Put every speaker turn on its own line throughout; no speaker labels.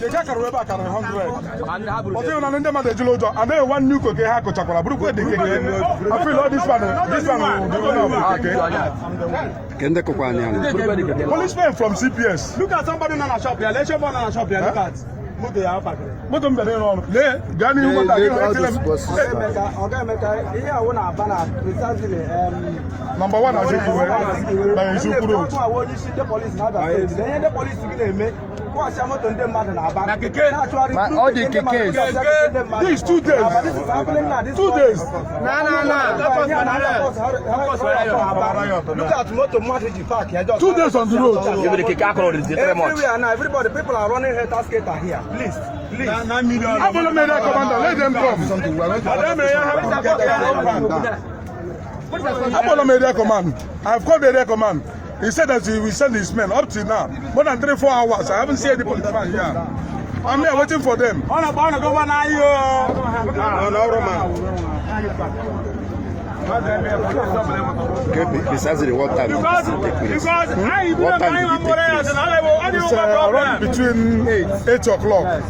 Keke can remember can 100. But even on them the Julo, and then one new Koke Hako Chakora, Bruke de Keke. I feel all this one will be Keke. Policemen from CPS.
Look at somebody on a shop here. Let's shop on a shop here. Look at.
What am I doing? Gani, what are you doing? Number one, I think you were by Zukuru. The police all the KKs. These 2 days. 2 days.
Look at motor park here.
2 days on the road.
Everywhere now, everybody, people are running head skater here. Please.
I'm going to make that commander. Let them come. I'm going to make that command. I've called the command. He said that he will send his men up to now. More than 3-4 hours. I haven't seen the policeman here. I'm here waiting for them.
Precisely what time did it take place? What time did it take place?
It's around between 8 o'clock.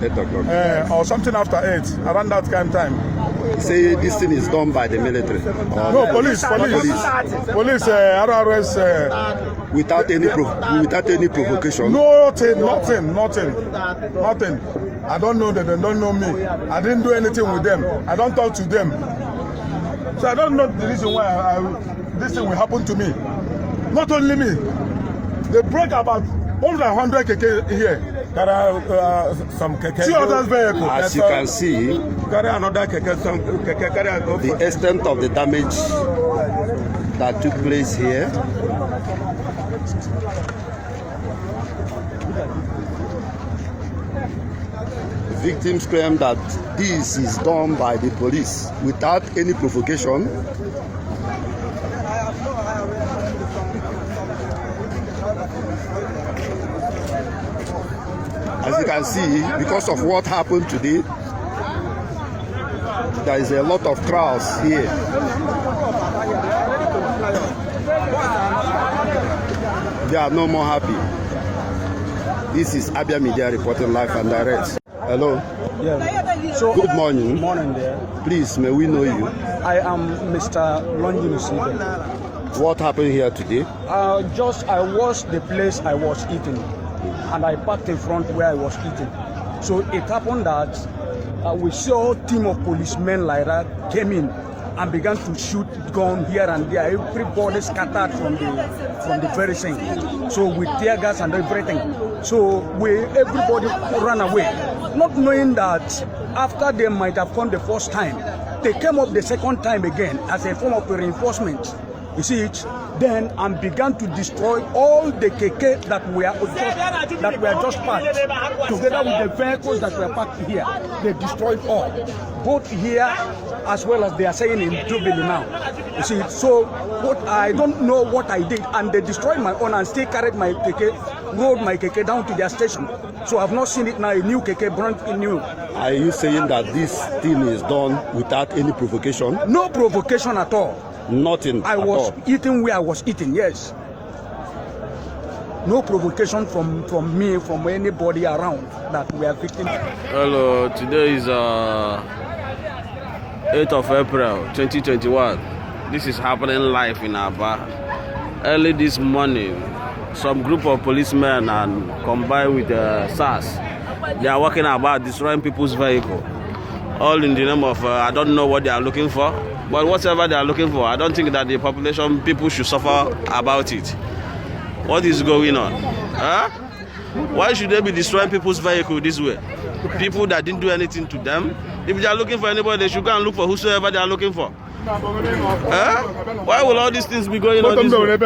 8 o'clock.
Or something after 8, around that kind of time.
Say this thing is done by the military.
No, police, RRS.
Without any provocation.
Nothing. I don't know them, they don't know me. I didn't do anything with them. I don't talk to them. So I don't know the reason why this thing will happen to me. Not only me. They break about more than 100 keke here. There are some keke. 2 others vehicles.
As you can see,
carry another keke. Some keke carry
the extent of the damage that took place here. Victims claim that this is done by the police without any provocation. As you can see, because of what happened today, there is a lot of crowds here. They are no more happy. This is Abia Media reporting live and direct. Hello.
Yes. So,
good morning.
Good morning there.
Please, may we know you?
I am Mr. Longinus.
What happened here today?
I was the place I was eating, and I parked in front where I was eating. So it happened that we saw a team of policemen like that came in and began to shoot gun here and there. Everybody scattered from the very scene. So with tear gas and everything. So everybody ran away, not knowing that after they might have come the first time, they came up the second time again as a form of reinforcement. You see it? Then and began to destroy all the keke that were just parked together with the vehicles that were parked here. They destroyed all, both here as well as they are saying in Jubilee now. You see it? So I don't know what I did, and they destroyed my own and still carried my keke, rode my keke down to their station. So I've not seen it now. A new keke brand new.
Are you saying that this thing is done without any provocation?
No provocation at all.
Nothing.
I was eating where I was eating, yes. No provocation from me, from anybody around that we are victims.
Hello, today is 8th of April 2021. This is happening live in Aba. Early this morning, some group of policemen and combined with SARS, they are walking about destroying people's vehicle. All in the name of, I don't know what they are looking for. But whatever they are looking for, I don't think that the population, people should suffer about it. What is going on? Huh? Why should they be destroying people's vehicle this way? People that didn't do anything to them. If they are looking for anybody, they should go and look for whosoever they are looking for. Huh? Why will all these things be going on this way?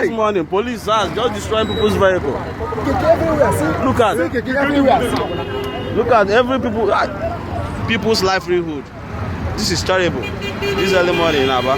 This morning, police are just destroying people's vehicle. Look at every people's livelihood. This is terrible. This early morning in Aba.